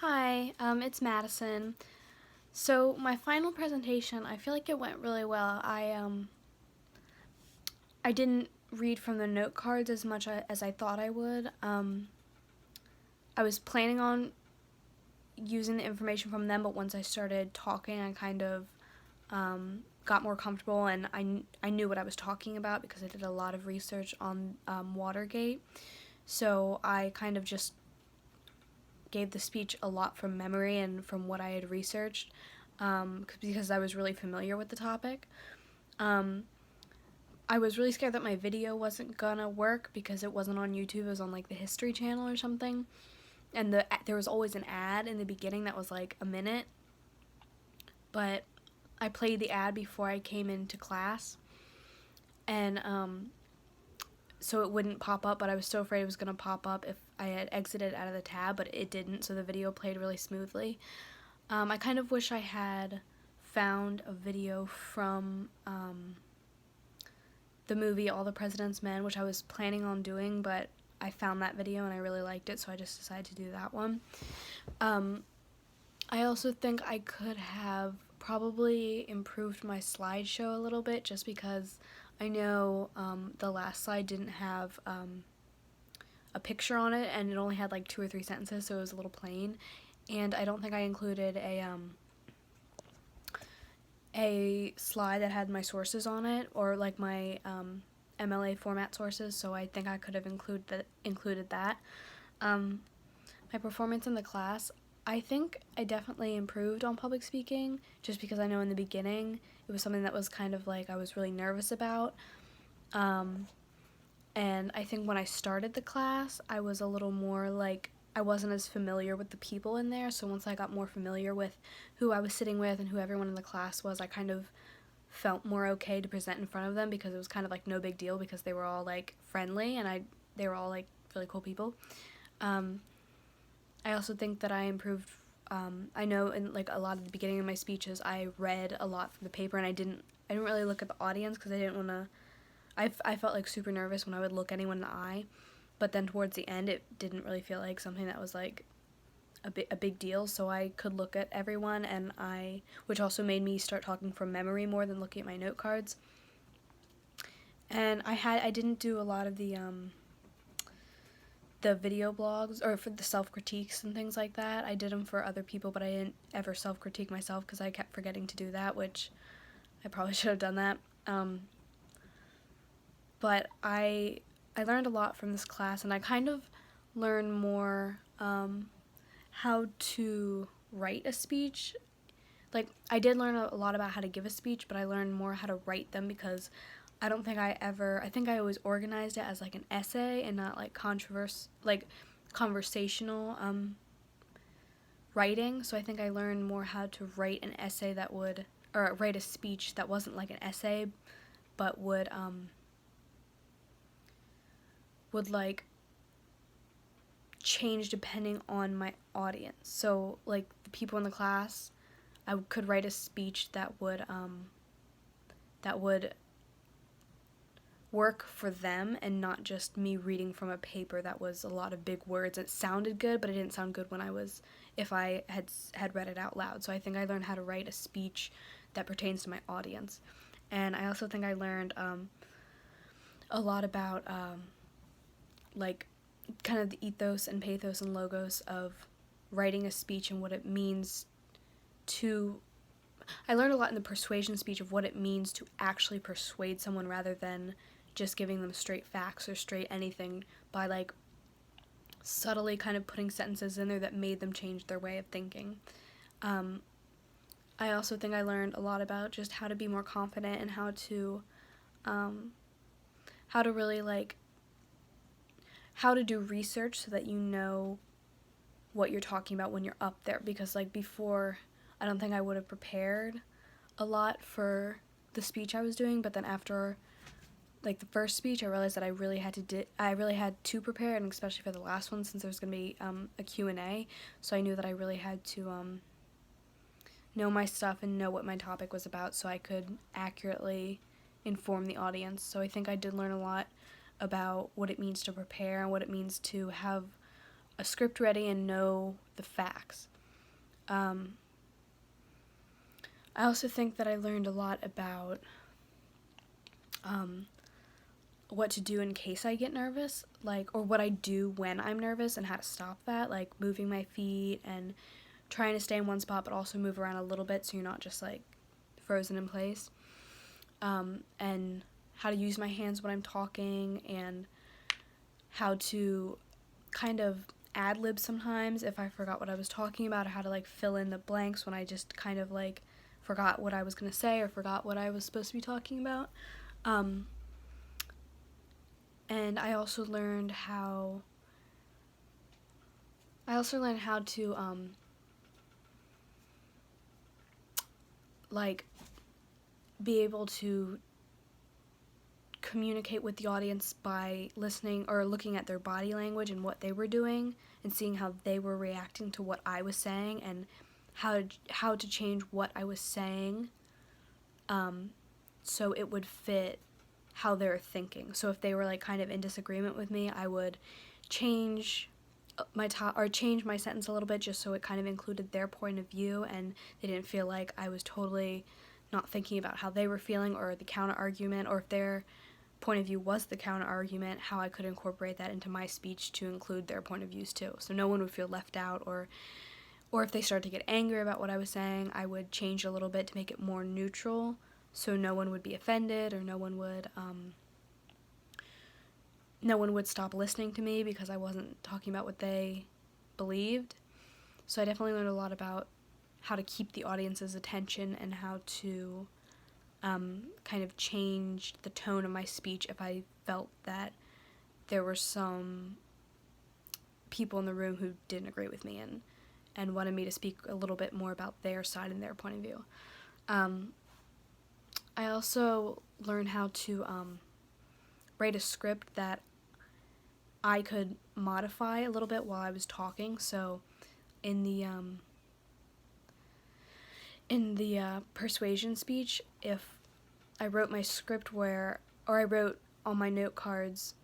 Hi, it's Madison. So my final presentation, I feel like it went really well. I didn't read from the note cards as much as I thought I would. I was planning on using the information from them, but once I started talking, I kind of got more comfortable, and I knew what I was talking about because I did a lot of research on Watergate. So I kind of just gave the speech a lot from memory and from what I had researched, because I was really familiar with the topic. Um, I was really scared that my video wasn't gonna work because it wasn't on YouTube. It was on like the History Channel or something, and there was always an ad in the beginning that was like a minute. But I played the ad before I came into class, and so it wouldn't pop up. But I was so afraid it was gonna pop up if I had exited out of the tab, but it didn't. So the video played really smoothly. I kind of wish I had found a video from the movie All the President's Men, which I was planning on doing, but I found that video and I really liked it, so I just decided to do that one. I also think I could have probably improved my slideshow a little bit, just because I know the last slide didn't have a picture on it, and it only had like 2 or 3 sentences, so it was a little plain. And I don't think I included a slide that had my sources on it, or like my MLA format sources, so I think I could have included that. My performance in the class, I think I definitely improved on public speaking, just because I know in the beginning it was something that was kind of like I was really nervous about. And I think when I started the class, I was a little more like, I wasn't as familiar with the people in there, so once I got more familiar with who I was sitting with and who everyone in the class was, I kind of felt more okay to present in front of them, because it was kind of like no big deal, because they were all like friendly and they were all like really cool people. I also think that I improved. I know in like a lot of the beginning of my speeches, I read a lot from the paper, and I didn't really look at the audience because I didn't want to. I felt like super nervous when I would look anyone in the eye, but then towards the end, it didn't really feel like something that was like a big deal, so I could look at everyone, and which also made me start talking from memory more than looking at my note cards. And I didn't do a lot of the video blogs, or for the self-critiques and things like that. I did them for other people, but I didn't ever self-critique myself because I kept forgetting to do that, which I probably should have done that. But I learned a lot from this class, and I kind of learned more how to write a speech. Like, I did learn a lot about how to give a speech, but I learned more how to write them, because I don't think I think I always organized it as like an essay and not like conversational writing. So I think I learned more how to write an essay or write a speech that wasn't like an essay, but would like change depending on my audience. So like the people in the class, I could write a speech that would work for them, and not just me reading from a paper that was a lot of big words. It sounded good, but it didn't sound good if I had read it out loud. So I think I learned how to write a speech that pertains to my audience. And I also think I learned a lot about like kind of the ethos and pathos and logos of writing a speech, and what it means to I learned a lot in the persuasion speech of what it means to actually persuade someone, rather than just giving them straight facts or straight anything, by like subtly kind of putting sentences in there that made them change their way of thinking. I also think I learned a lot about just how to be more confident, and how to really like how to do research so that you know what you're talking about when you're up there, because like before, I don't think I would have prepared a lot for the speech I was doing, but then after like the first speech, I realized that I really had to prepare, and especially for the last one, since there was going to be a Q&A, so I knew that I really had to know my stuff and know what my topic was about, so I could accurately inform the audience. So I think I did learn a lot about what it means to prepare, and what it means to have a script ready and know the facts. I also think that I learned a lot about what to do in case I get nervous, or what I do when I'm nervous and how to stop that, like moving my feet and trying to stay in one spot but also move around a little bit so you're not just frozen in place, and how to use my hands when I'm talking, and how to kind of ad-lib sometimes if I forgot what I was talking about, or how to fill in the blanks when I just kind of forgot what I was going to say or forgot what I was supposed to be talking about. And I also learned how to be able to communicate with the audience by listening or looking at their body language and what they were doing and seeing how they were reacting to what I was saying, and how to change what I was saying so it would fit how they were thinking. So if they were kind of in disagreement with me, I would change change my sentence a little bit just so it kind of included their point of view and they didn't feel like I was totally not thinking about how they were feeling or the counter argument, or if their point of view was the counter argument, how I could incorporate that into my speech to include their point of views too, so no one would feel left out. Or if they started to get angry about what I was saying, I would change a little bit to make it more neutral so no one would be offended, or no one would stop listening to me because I wasn't talking about what they believed. So I definitely learned a lot about how to keep the audience's attention and how to kind of change the tone of my speech if I felt that there were some people in the room who didn't agree with me and wanted me to speak a little bit more about their side and their point of view. I also learned how to write a script that I could modify a little bit while I was talking. So in the persuasion speech, if I wrote my script I wrote on my note cards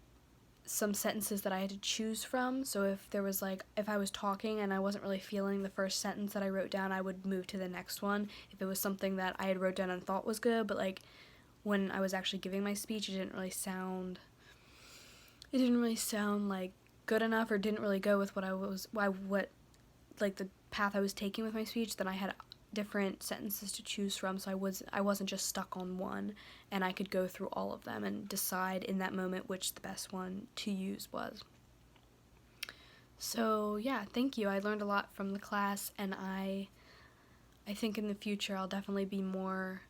some sentences that I had to choose from. So if there was if I was talking and I wasn't really feeling the first sentence that I wrote down, I would move to the next one. If it was something that I had wrote down and thought was good, but when I was actually giving my speech, it didn't really sound good enough, or didn't really go with the path I was taking with my speech, then I had different sentences to choose from, so I wasn't just stuck on one, and I could go through all of them and decide in that moment which the best one to use was. So yeah, thank you. I learned a lot from the class, and I think in the future I'll definitely be more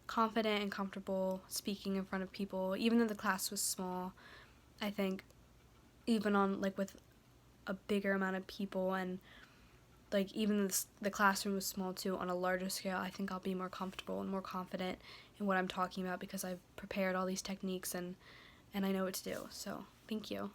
confident and comfortable speaking in front of people. Even though the class was small, I think even on with a bigger amount of people, and even the classroom was small too, on a larger scale, I think I'll be more comfortable and more confident in what I'm talking about because I've prepared all these techniques and I know what to do. So thank you.